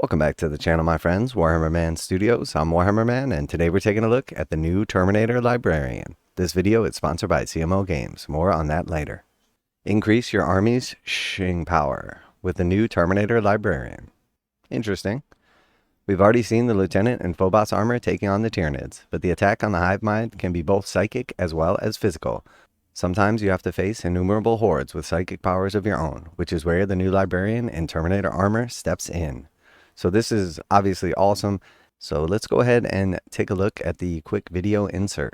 Welcome back to the channel, my friends. Warhammer Man Studios. I'm Warhammer Man, and today we're taking a look at the new Terminator Librarian. This video is sponsored by CMO Games. More on that later. Increase your army's shing power with the new Terminator Librarian. Interesting. We've already seen the Lieutenant and Phobos armor taking on the Tyranids, but the attack on the hive mind can be both psychic as well as physical. Sometimes you have to face innumerable hordes with psychic powers of your own, which is where the new Librarian in Terminator armor steps in. So this is obviously awesome. So let's go ahead and take a look at the quick video insert.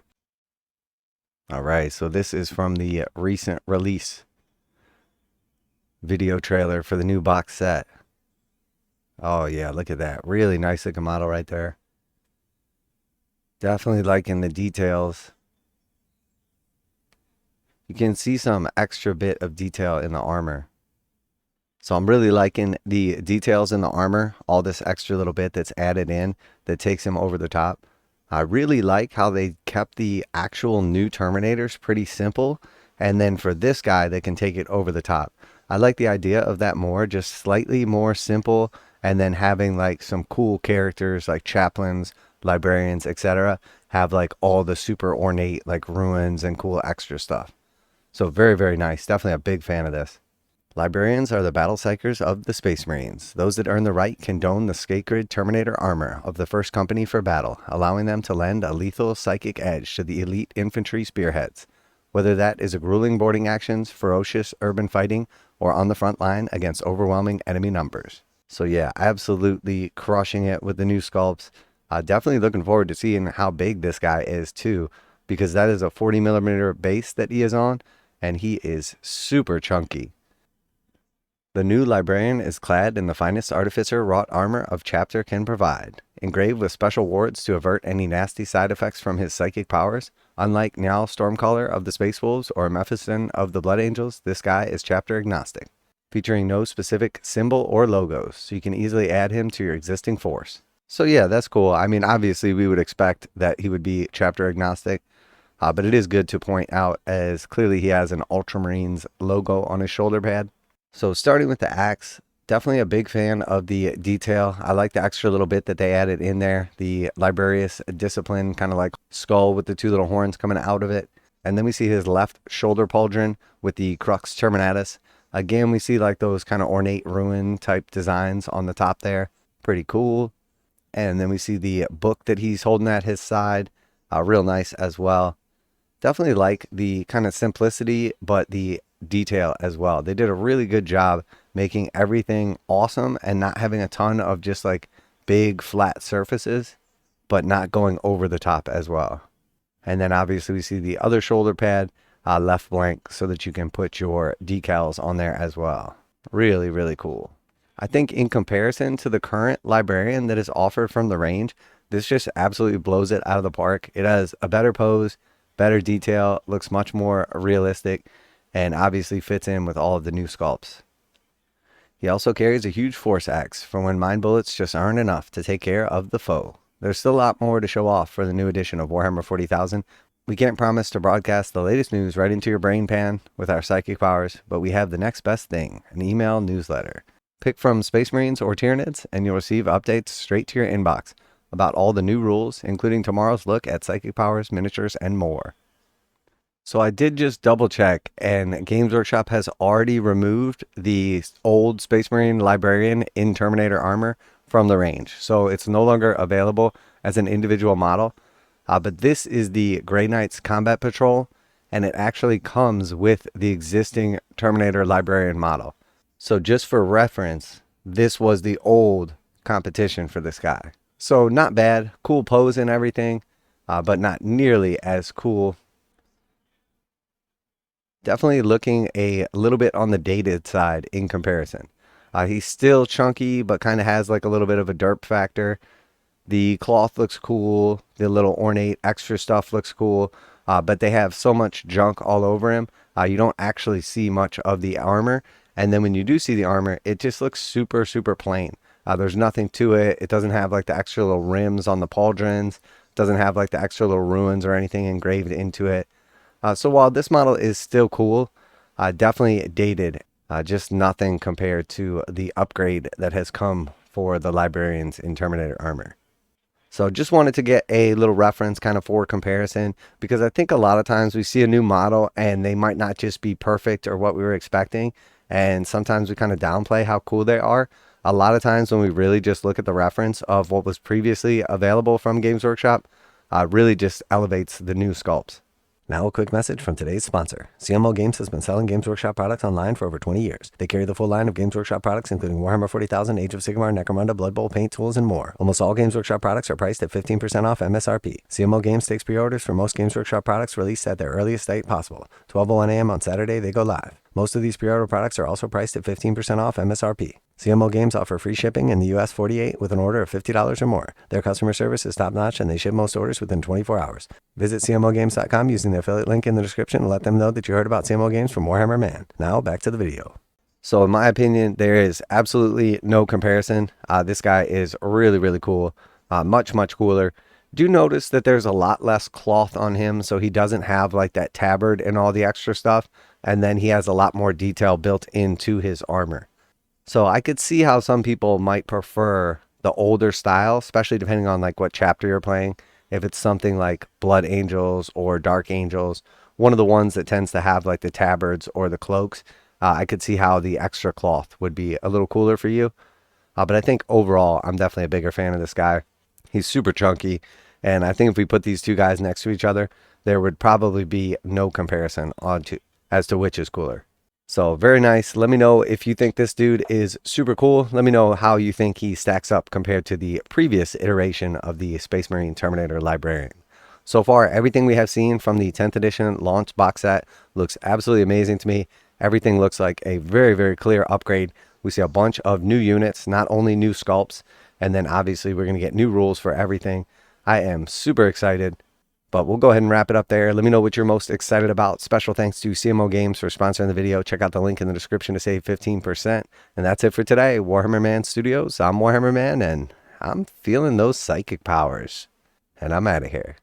Alright, so this is from the recent release video trailer for the new box set. Oh yeah, look at that. Really nice looking model right there. Definitely liking the details. You can see some extra bit of detail in the armor. So I'm really liking the details in the armor, all this extra little bit that's added in that takes him over the top. I really like how they kept the actual new Terminators pretty simple, and then for this guy they can take it over the top. I like the idea of that more, just slightly more simple, and then having like some cool characters like chaplains, librarians, etc. have like all the super ornate like ruins and cool extra stuff. So very, very nice. Definitely a big fan of this. Librarians are the battle psychers of the Space Marines. Those that earn the right can don the sacred Terminator armor of the first company for battle, allowing them to lend a lethal psychic edge to the elite infantry spearheads. Whether that is a grueling boarding actions, ferocious urban fighting, or on the front line against overwhelming enemy numbers. So yeah, absolutely crushing it with the new sculpts. Definitely looking forward to seeing how big this guy is too, because that is a 40mm base that he is on, and he is super chunky. The new Librarian is clad in the finest Artificer wrought armor of Chapter can provide, engraved with special wards to avert any nasty side effects from his psychic powers. Unlike Njal Stormcaller of the Space Wolves or Mephiston of the Blood Angels, this guy is chapter agnostic, featuring no specific symbol or logos, so you can easily add him to your existing force. So yeah, that's cool. I mean, obviously we would expect that he would be chapter agnostic, but it is good to point out as clearly he has an Ultramarines logo on his shoulder pad. So starting with the axe, definitely a big fan of the detail. I like the extra little bit that they added in there. The Librarius Discipline, kind of like skull with the two little horns coming out of it. And then we see his left shoulder pauldron with the Crux Terminatus. Again, we see like those kind of ornate ruin type designs on the top there. Pretty cool. And then we see the book that he's holding at his side. Real nice as well. Definitely like the kind of simplicity, but the detail as well. They did a really good job making everything awesome and not having a ton of just like big flat surfaces, but not going over the top as well. And then obviously we see the other shoulder pad left blank so that you can put your decals on there as well. Really, really cool. I think in comparison to the current Librarian that is offered from the range, this just absolutely blows it out of the park. It has a better pose, better detail, looks much more realistic, and obviously fits in with all of the new sculpts. He also carries a huge force axe for when mind bullets just aren't enough to take care of the foe. There's still a lot more to show off for the new edition of Warhammer 40,000. We can't promise to broadcast the latest news right into your brain pan with our psychic powers, but we have the next best thing, an email newsletter. Pick from Space Marines or Tyranids, and you'll receive updates straight to your inbox about all the new rules, including tomorrow's look at psychic powers, miniatures, and more. So I did just double check, and Games Workshop has already removed the old Space Marine Librarian in Terminator armor from the range. So it's no longer available as an individual model. But this is the Grey Knights Combat Patrol, and it actually comes with the existing Terminator Librarian model. So just for reference, this was the old competition for this guy. So not bad, cool pose and everything, but not nearly as cool. Definitely looking a little bit on the dated side in comparison. He's still chunky, but kind of has like a little bit of a derp factor. The cloth looks cool. The little ornate extra stuff looks cool. But they have so much junk all over him. You don't actually see much of the armor. And then when you do see the armor, it just looks super, super plain. There's nothing to it. It doesn't have like the extra little rims on the pauldrons. It doesn't have like the extra little ruins or anything engraved into it. So while this model is still cool, definitely dated, just nothing compared to the upgrade that has come for the librarians in Terminator armor. So just wanted to get a little reference kind of for comparison, because I think a lot of times we see a new model and they might not just be perfect or what we were expecting. And sometimes we kind of downplay how cool they are. A lot of times when we really just look at the reference of what was previously available from Games Workshop, really just elevates the new sculpts. Now a quick message from today's sponsor. CMO Games has been selling Games Workshop products online for over 20 years. They carry the full line of Games Workshop products, including Warhammer 40,000, Age of Sigmar, Necromunda, Blood Bowl, paint tools, and more. Almost all Games Workshop products are priced at 15% off MSRP. CMO Games takes pre-orders for most Games Workshop products released at their earliest date possible. 12:01 a.m. on Saturday, they go live. Most of these pre-order products are also priced at 15% off MSRP. CMO Games offer free shipping in the US 48 with an order of $50 or more. Their customer service is top-notch and they ship most orders within 24 hours. Visit CMOGames.com using the affiliate link in the description and let them know that you heard about CMO Games from Warhammer Man. Now back to the video. So in my opinion, there is absolutely no comparison. This guy is really, really cool. Much cooler. Do notice that there's a lot less cloth on him, so he doesn't have like that tabard and all the extra stuff. And then he has a lot more detail built into his armor. So I could see how some people might prefer the older style, especially depending on like what chapter you're playing. If it's something like Blood Angels or Dark Angels, one of the ones that tends to have like the tabards or the cloaks, I could see how the extra cloth would be a little cooler for you. But I think overall, I'm definitely a bigger fan of this guy. He's super chunky. And I think if we put these two guys next to each other, there would probably be no comparison as to which is cooler. So very nice. Let me know if you think this dude is super cool. Let me know how you think he stacks up compared to the previous iteration of the Space Marine Terminator Librarian. So far, everything we have seen from the 10th edition launch box set looks absolutely amazing to me. Everything looks like a very, very clear upgrade. We see a bunch of new units, not only new sculpts, and then obviously we're going to get new rules for everything. I am super excited. But we'll go ahead and wrap it up there. Let me know what you're most excited about. Special thanks to CMO Games for sponsoring the video. Check out the link in the description to save 15%. And that's it for today. Warhammer Man Studios. I'm Warhammer Man, and I'm feeling those psychic powers. And I'm out of here.